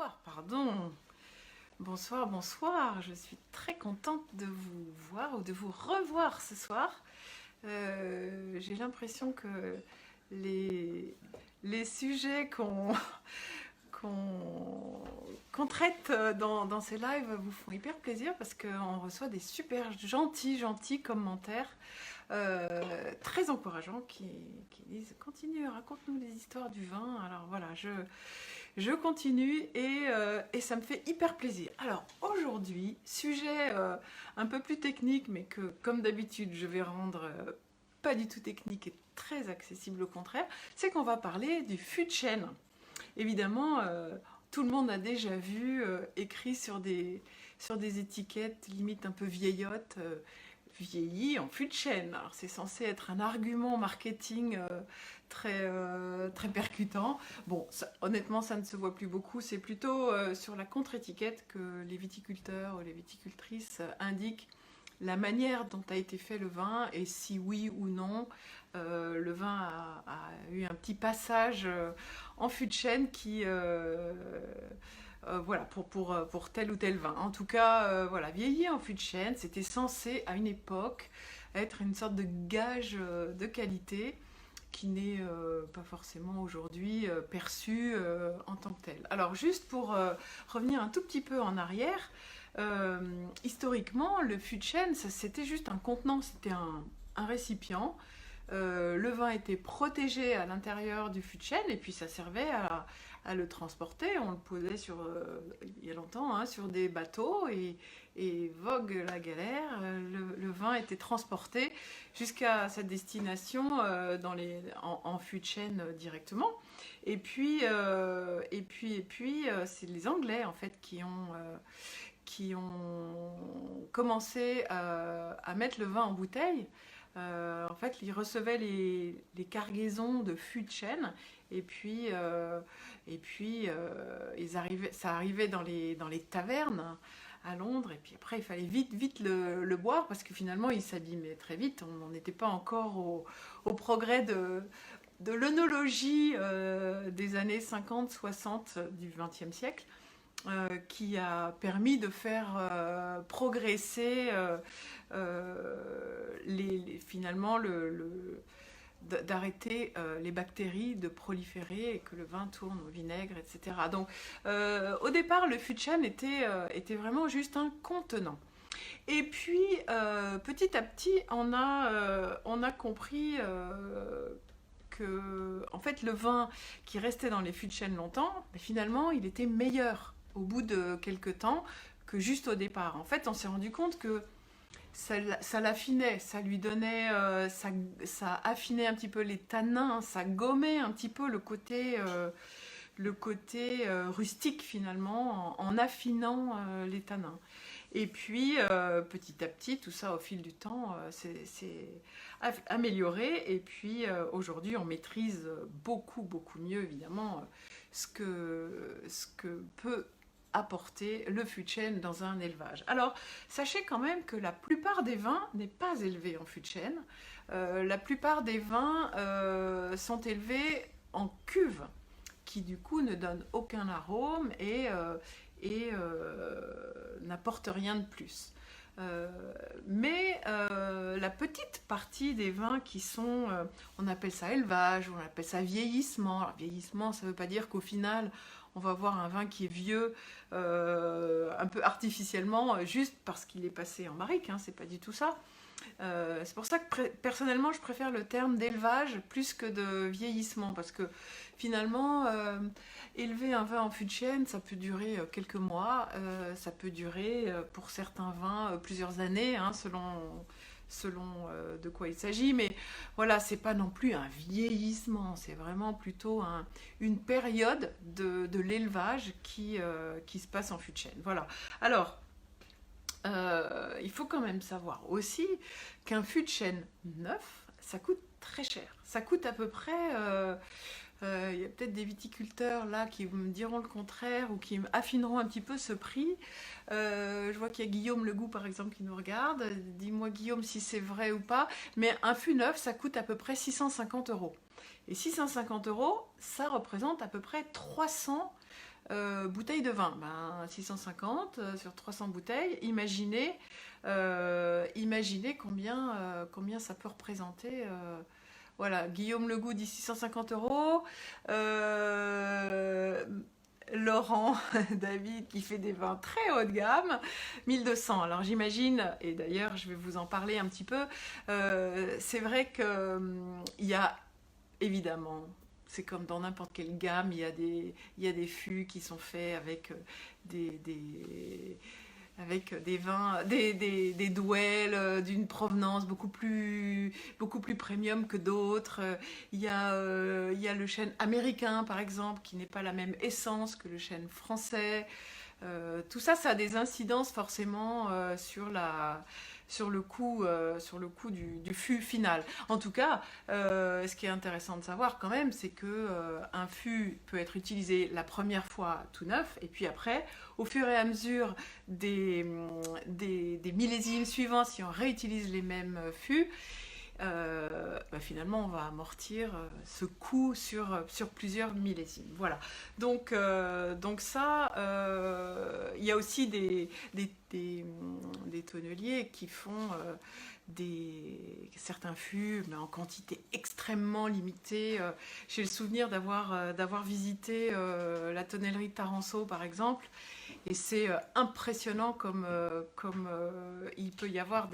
Bonsoir, pardon. Bonsoir, bonsoir. Je suis très contente de vous voir ou de vous revoir ce soir. J'ai l'impression que les, les sujets qu'on qu'on traite dans ces lives vous font hyper plaisir parce qu'on reçoit des super gentils commentaires très encourageants qui disent continue, raconte-nous les histoires du vin. Alors voilà, je continue et ça me fait hyper plaisir. Alors aujourd'hui, sujet un peu plus technique, mais que comme d'habitude je vais rendre pas du tout technique et très accessible au contraire, c'est qu'on va parler du fût de chêne. Évidemment, tout le monde a déjà vu écrit sur des étiquettes limite un peu vieillottes, vieilli en fût de chêne. Alors c'est censé être un argument marketing très percutant. Bon, honnêtement, ça ne se voit plus beaucoup. C'est plutôt sur la contre-étiquette que les viticulteurs ou les viticultrices indiquent la manière dont a été fait le vin et si oui ou non le vin a eu un petit passage en fût de chêne qui voilà pour tel ou tel vin. En tout cas, voilà, vieilli en fût de chêne, c'était censé à une époque être une sorte de gage de qualité qui n'est pas forcément aujourd'hui perçu en tant que tel. Alors juste pour revenir un tout petit peu en arrière, historiquement, le fût de chêne, c'était juste un contenant, c'était un récipient. Le vin était protégé à l'intérieur du fût de chêne et puis ça servait à le transporter. On le posait il y a longtemps sur des bateaux et vogue la galère, le vin était transporté jusqu'à sa destination en fût de chêne directement. C'est les Anglais en fait qui ont commencé à mettre le vin en bouteille. En fait, ils recevaient les cargaisons de fûts de chêne ça arrivait dans les tavernes à Londres et puis après il fallait vite le boire parce que finalement il s'abîmait très vite. On n'était pas encore au progrès de l'œnologie des années 50-60 du XXe siècle. Qui a permis de faire progresser finalement d'arrêter les bactéries de proliférer et que le vin tourne au vinaigre, etc. Donc au départ, le fût de chêne était vraiment juste un contenant. Et puis petit à petit, on a compris que en fait, le vin qui restait dans les fûts de chêne longtemps, mais finalement, il était meilleur au bout de quelques temps que juste au départ. En fait, on s'est rendu compte que ça l'affinait, ça lui donnait, ça affinait un petit peu les tanins, ça gommait un petit peu le côté rustique finalement, en affinant les tanins. Et puis petit à petit, tout ça au fil du temps, c'est amélioré. Et puis aujourd'hui, on maîtrise beaucoup mieux évidemment ce que peut apporter le fût de chêne dans un élevage. Alors, sachez quand même que la plupart des vins n'est pas élevé en fût de chêne. La plupart des vins sont élevés en cuve, qui du coup ne donnent aucun arôme et n'apportent rien de plus. La petite partie des vins qui sont, on appelle ça élevage, on appelle ça vieillissement. Alors, vieillissement, ça ne veut pas dire qu'au final, on va avoir un vin qui est vieux un peu artificiellement, juste parce qu'il est passé en barrique, c'est pas du tout ça. C'est pour ça que personnellement, je préfère le terme d'élevage plus que de vieillissement, parce que finalement, élever un vin en fût de chêne, ça peut durer quelques mois, ça peut durer pour certains vins plusieurs années, selon de quoi il s'agit, mais voilà, c'est pas non plus un vieillissement, c'est vraiment plutôt une période de l'élevage qui se passe en fût de chêne. Voilà. Alors, il faut quand même savoir aussi qu'un fût de chêne neuf, ça coûte très cher. Ça coûte à peu près, il y a peut-être des viticulteurs là qui me diront le contraire ou qui affineront un petit peu ce prix. Je vois qu'il y a Guillaume Legout par exemple qui nous regarde. Dis-moi Guillaume si c'est vrai ou pas. Mais un fût neuf, ça coûte à peu près 650 euros. Et 650 euros, ça représente à peu près 300 bouteilles de vin. Ben, 650 sur 300 bouteilles. Imaginez combien ça peut représenter. Voilà, Guillaume Legout dit 650 euros. Laurent David qui fait des vins très haut de gamme, 1200. Alors j'imagine, et d'ailleurs je vais vous en parler un petit peu, c'est vrai qu'il y a évidemment, c'est comme dans n'importe quelle gamme, il y a des fûts qui sont faits avec des vins, des douelles d'une provenance beaucoup plus premium que d'autres. Il y a le chêne américain, par exemple, qui n'est pas la même essence que le chêne français. Tout ça, ça a des incidences forcément sur le coût du fût final. En tout cas, ce qui est intéressant de savoir quand même, c'est que un fût peut être utilisé la première fois tout neuf, et puis après, au fur et à mesure des millésimes suivants, si on réutilise les mêmes fûts, finalement on va amortir ce coût sur plusieurs millésimes. Voilà. Donc ça, il y a aussi des tonneliers qui font certains fûts, mais en quantité extrêmement limitée. J'ai le souvenir d'avoir visité la tonnellerie de Taranceau, par exemple, et c'est impressionnant comme il peut y avoir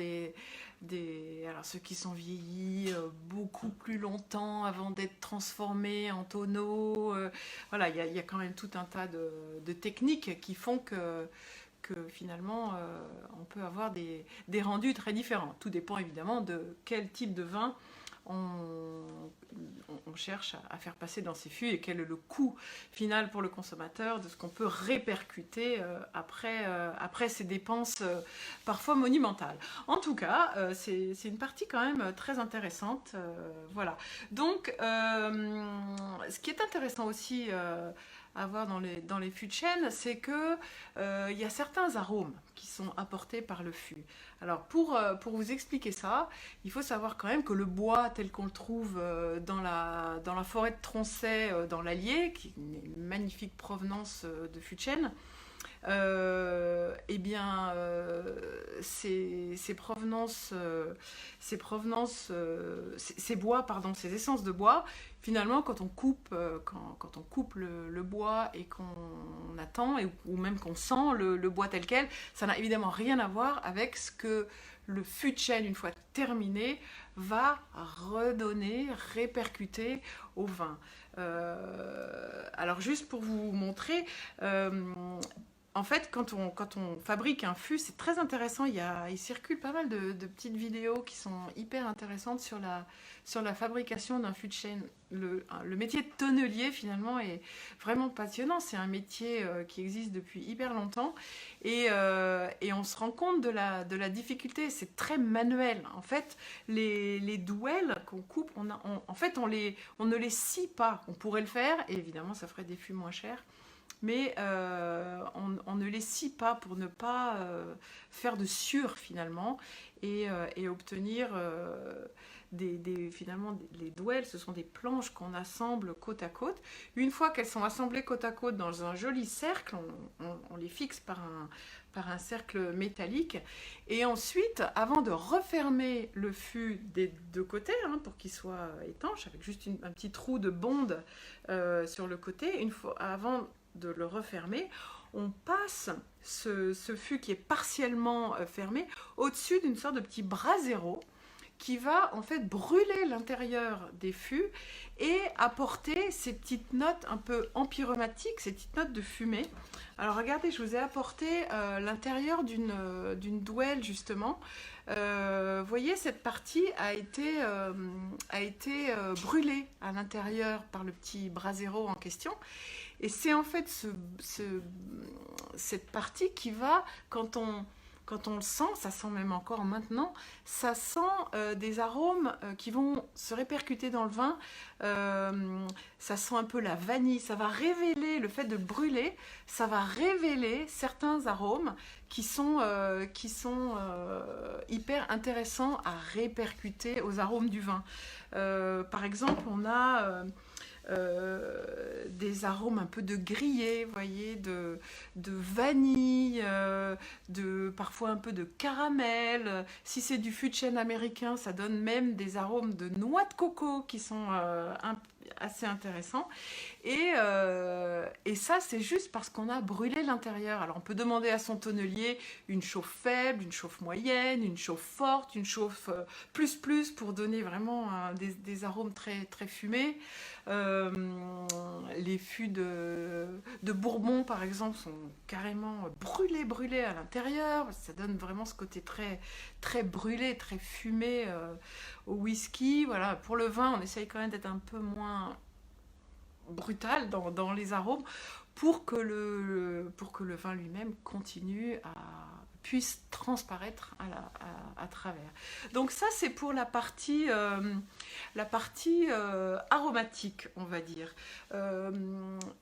alors ceux qui sont vieillis beaucoup plus longtemps avant d'être transformés en tonneaux. Voilà, il y a quand même tout un tas de techniques qui font que finalement on peut avoir des rendus très différents. Tout dépend évidemment de quel type de vin on cherche à faire passer dans ces fûts et quel est le coût final pour le consommateur de ce qu'on peut répercuter après ces dépenses parfois monumentales. En tout cas, c'est une partie quand même très intéressante. Voilà. Donc, ce qui est intéressant aussi à voir dans les fûts de chêne, c'est que il y a certains arômes qui sont apportés par le fût. Alors pour vous expliquer ça, il faut savoir quand même que le bois tel qu'on le trouve dans la forêt de Tronchet, dans l'Allier, qui est une magnifique provenance de fût de chêne, eh bien, ces bois, pardon, ces essences de bois, finalement, quand on coupe le bois et qu'on attend, ou même qu'on sent le bois tel quel, ça n'a évidemment rien à voir avec ce que le fût de chêne, une fois terminé, va redonner, répercuter au vin. Alors juste pour vous montrer, en fait, quand on fabrique un fût, c'est très intéressant. Il circule pas mal de petites vidéos qui sont hyper intéressantes sur la fabrication d'un fût de chêne. Le métier de tonnelier, finalement, est vraiment passionnant. C'est un métier qui existe depuis hyper longtemps. Et on se rend compte de la difficulté. C'est très manuel. En fait, les douelles qu'on coupe, on ne les scie pas. On pourrait le faire, et évidemment, ça ferait des fûts moins chers. Mais on ne les scie pas pour ne pas faire de sciure finalement et obtenir finalement les douelles. Ce sont des planches qu'on assemble côte à côte. Une fois qu'elles sont assemblées côte à côte dans un joli cercle, on les fixe par un cercle métallique, et ensuite, avant de refermer le fût des deux côtés, pour qu'il soit étanche, avec juste un petit trou de bonde sur le côté, avant de le refermer, on passe ce fût qui est partiellement fermé au-dessus d'une sorte de petit brasero qui va en fait brûler l'intérieur des fûts et apporter ces petites notes un peu empyromatiques, ces petites notes de fumée. Alors regardez, je vous ai apporté l'intérieur d'une douelle justement. Voyez, cette partie a été brûlée à l'intérieur par le petit brasero en question. Et c'est en fait cette partie qui va, quand on le sent, ça sent même encore maintenant, ça sent des arômes qui vont se répercuter dans le vin. Ça sent un peu la vanille. Ça va révéler, le fait de brûler, ça va révéler certains arômes qui sont hyper intéressants à répercuter aux arômes du vin. Par exemple, on a des arômes un peu de grillé, vous voyez, de vanille, parfois un peu de caramel. Si c'est du fût de chêne américain, ça donne même des arômes de noix de coco qui sont assez intéressants. Et ça, c'est juste parce qu'on a brûlé l'intérieur. Alors, on peut demander à son tonnelier une chauffe faible, une chauffe moyenne, une chauffe forte, une chauffe plus pour donner vraiment des arômes très, très fumés. Euh, les fûts de Bourbon, par exemple, sont carrément brûlés à l'intérieur. Ça donne vraiment ce côté très, très brûlé, très fumé au whisky. Voilà. Pour le vin, on essaye quand même d'être un peu moins brutal dans les arômes pour que le vin lui-même puisse transparaître à travers. Donc ça, c'est pour la partie aromatique, on va dire. Euh,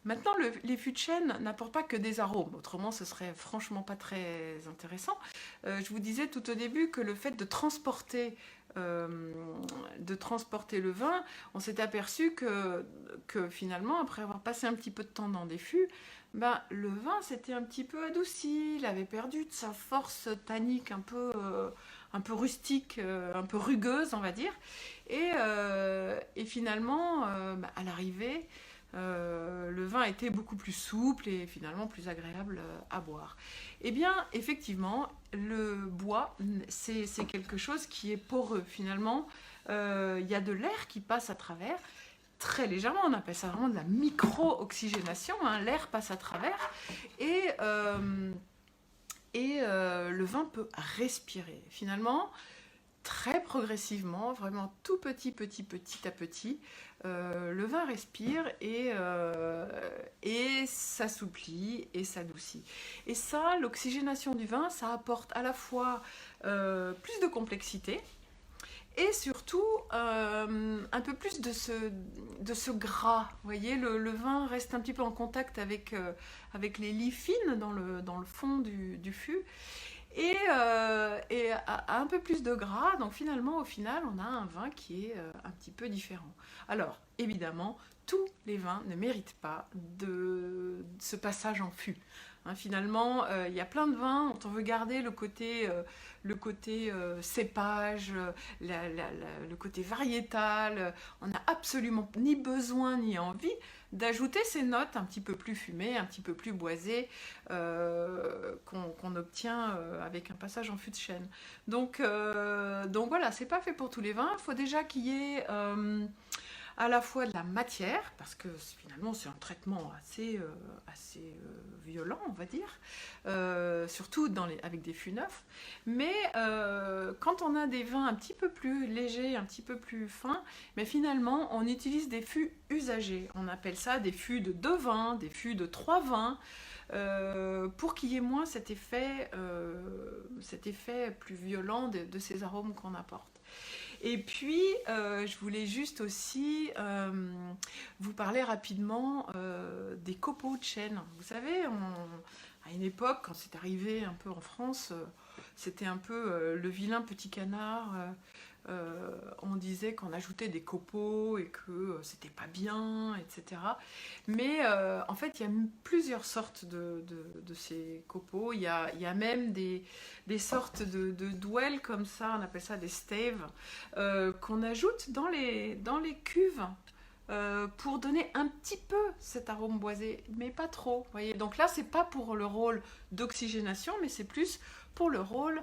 Maintenant, les fûts de chêne n'apportent pas que des arômes, autrement ce serait franchement pas très intéressant. Je vous disais tout au début que le fait euh, de transporter le vin, on s'est aperçu que finalement, après avoir passé un petit peu de temps dans des fûts, ben, le vin s'était un petit peu adouci, il avait perdu de sa force tannique un peu rustique, un peu rugueuse, on va dire. Et finalement, ben, à l'arrivée, le vin était beaucoup plus souple et finalement plus agréable à boire. Eh bien, effectivement, le bois, c'est quelque chose qui est poreux. Finalement, il y a de l'air qui passe à travers, très légèrement, on appelle ça vraiment de la micro-oxygénation, hein. L'air passe à travers et, euh, et le vin peut respirer. Finalement, très progressivement, vraiment tout petit à petit, le vin respire et s'assouplit et s'adoucit. Et ça, l'oxygénation du vin, ça apporte à la fois plus de complexité, et surtout, un peu plus de ce gras. Vous voyez, le vin reste un petit peu en contact avec les liphines dans le fond du fût. Et a un peu plus de gras. Donc finalement, au final, on a un vin qui est un petit peu différent. Alors, évidemment, tous les vins ne méritent pas de ce passage en fût. Hein, finalement, il y a plein de vins dont on veut garder le côté cépage, le côté variétal. On n'a absolument ni besoin ni envie d'ajouter ces notes un petit peu plus fumées, un petit peu plus boisées qu'on obtient avec un passage en fût de chêne. Donc voilà, c'est pas fait pour tous les vins. Il faut déjà qu'il y ait à la fois de la matière, parce que finalement c'est un traitement assez violent, on va dire, surtout avec des fûts neufs. Mais quand on a des vins un petit peu plus légers, un petit peu plus fins, mais finalement on utilise des fûts usagés. On appelle ça des fûts de 2 vins, des fûts de 3 vins. Pour qu'il y ait moins cet effet plus violent de ces arômes qu'on apporte. Et puis, je voulais juste aussi vous parler rapidement des copeaux de chêne. Vous savez, à une époque, quand c'est arrivé un peu en France, c'était un peu le vilain petit canard. On disait qu'on ajoutait des copeaux et que c'était pas bien, etc. Mais en fait, il y a plusieurs sortes de ces copeaux. Il y a même des sortes de douelles comme ça, on appelle ça des staves, qu'on ajoute dans les cuves. Pour donner un petit peu cet arôme boisé, mais pas trop. Voyez. Donc là, c'est pas pour le rôle d'oxygénation, mais c'est plus pour le rôle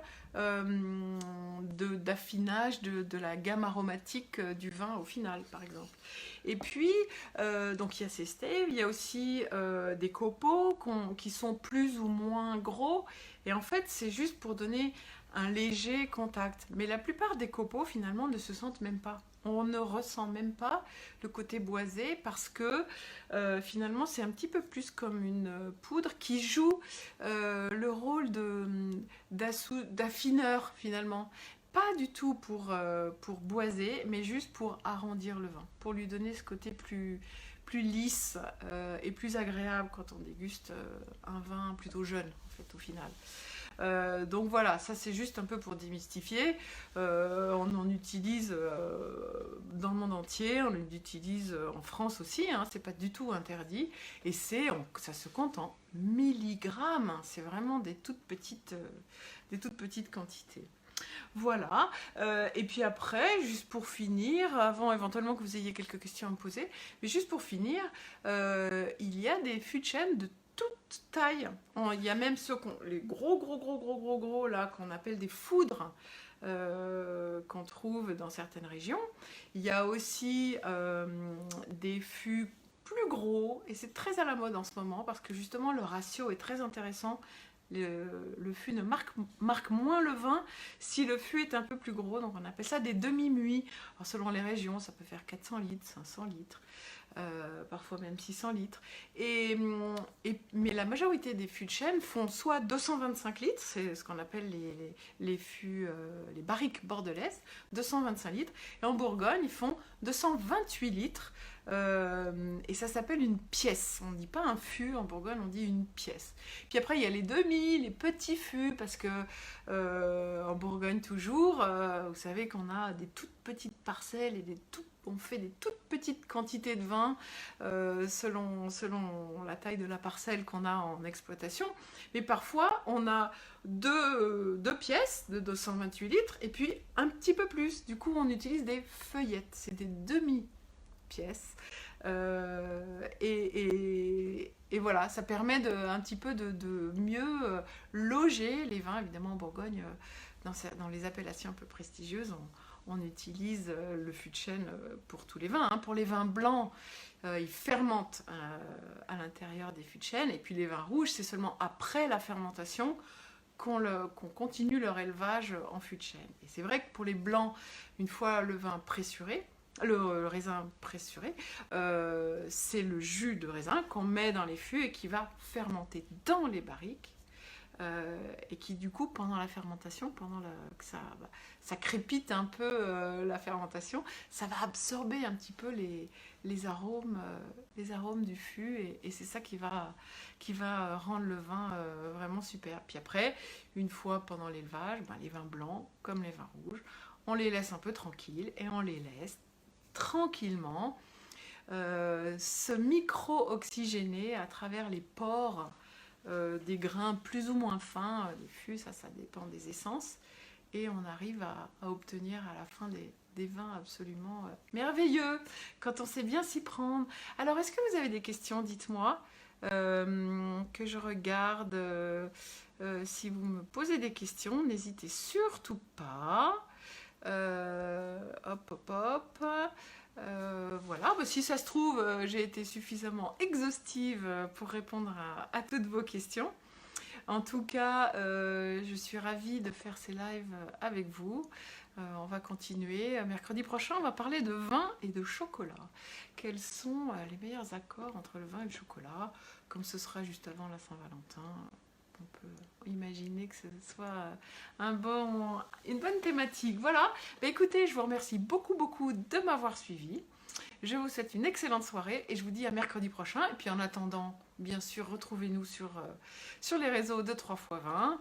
d'affinage de la gamme aromatique du vin au final, par exemple. Et puis, donc il y a ces staves, il y a aussi des copeaux qui sont plus ou moins gros, et en fait, c'est juste pour donner un léger contact. Mais la plupart des copeaux, finalement, ne se sentent même pas. On ne ressent même pas le côté boisé parce que finalement c'est un petit peu plus comme une poudre qui joue le rôle d'affineur finalement. Pas du tout pour boiser, mais juste pour arrondir le vin, pour lui donner ce côté plus lisse et plus agréable quand on déguste un vin plutôt jeune en fait au final. Donc voilà, ça c'est juste un peu pour démystifier. On en utilise dans le monde entier, on l'utilise en France aussi, hein, c'est pas du tout interdit. Et ça se compte en milligrammes, hein, c'est vraiment des toutes petites quantités. Voilà, et puis après, juste pour finir, avant éventuellement que vous ayez quelques questions à me poser, mais juste pour finir, il y a des fûts de chêne de toute taille. Il y a même les gros là, qu'on appelle des foudres, qu'on trouve dans certaines régions. Il y a aussi des fûts plus gros, et c'est très à la mode en ce moment, parce que justement le ratio est très intéressant. Le fût ne marque moins le vin si le fût est un peu plus gros, donc on appelle ça des demi-muits. Alors selon les régions, ça peut faire 400 litres, 500 litres, parfois même 600 litres. Mais la majorité des fûts de chêne font soit 225 litres, c'est ce qu'on appelle les fûts, les barriques bordelaises, 225 litres, et en Bourgogne, ils font 228 litres. Et ça s'appelle une pièce. On ne dit pas un fût en Bourgogne, on dit une pièce. Puis après, il y a les demi, les petits fûts, parce que en Bourgogne toujours, vous savez qu'on a des toutes petites parcelles et on fait des toutes petites quantités de vin selon la taille de la parcelle qu'on a en exploitation. Mais parfois, on a deux pièces de 228 litres et puis un petit peu plus. Du coup, on utilise des feuillettes. C'est des demi-pièces. Et voilà, ça permet un petit peu de mieux loger les vins. Évidemment, en Bourgogne, dans les appellations un peu prestigieuses, on utilise le fût de chêne pour tous les vins. Hein. Pour les vins blancs, ils fermentent à l'intérieur des fûts de chêne. Et puis les vins rouges, c'est seulement après la fermentation qu'on continue leur élevage en fût de chêne. Et c'est vrai que pour les blancs, une fois le vin pressuré, le raisin pressuré, c'est le jus de raisin qu'on met dans les fûts et qui va fermenter dans les barriques. Et qui du coup pendant la fermentation, que ça crépite un peu la fermentation, ça va absorber un petit peu les arômes du fût et c'est ça qui va rendre le vin vraiment super. Puis après, une fois pendant l'élevage, les vins blancs comme les vins rouges, on les laisse un peu tranquilles et on les laisse tranquillement se micro-oxygéner à travers les pores des grains plus ou moins fins des fûts, ça dépend des essences, et on arrive à obtenir à la fin des vins absolument merveilleux, quand on sait bien s'y prendre. Alors, est-ce que vous avez des questions? Dites-moi, que je regarde. Si vous me posez des questions, n'hésitez surtout pas. Hop. Voilà, si ça se trouve, j'ai été suffisamment exhaustive pour répondre à toutes vos questions. En tout cas, je suis ravie de faire ces lives avec vous. On va continuer. Mercredi prochain, on va parler de vin et de chocolat. Quels sont les meilleurs accords entre le vin et le chocolat? Comme ce sera juste avant la Saint-Valentin, on peut imaginer que ce soit une bonne thématique. Voilà, écoutez, je vous remercie beaucoup de m'avoir suivi. Je vous souhaite une excellente soirée et je vous dis à mercredi prochain. Et puis en attendant, bien sûr, retrouvez-nous sur les réseaux de 3x20.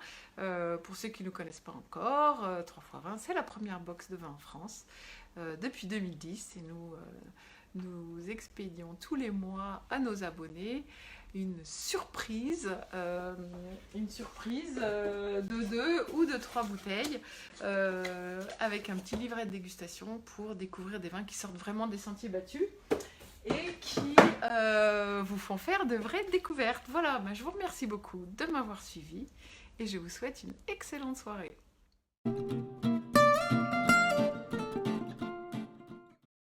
Pour ceux qui ne nous connaissent pas encore, 3x20, c'est la première box de vin en France depuis 2010. Et nous expédions tous les mois à nos abonnés une surprise de 2 ou de 3 bouteilles avec un petit livret de dégustation pour découvrir des vins qui sortent vraiment des sentiers battus et qui vous font faire de vraies découvertes. Voilà, je vous remercie beaucoup de m'avoir suivi et je vous souhaite une excellente soirée.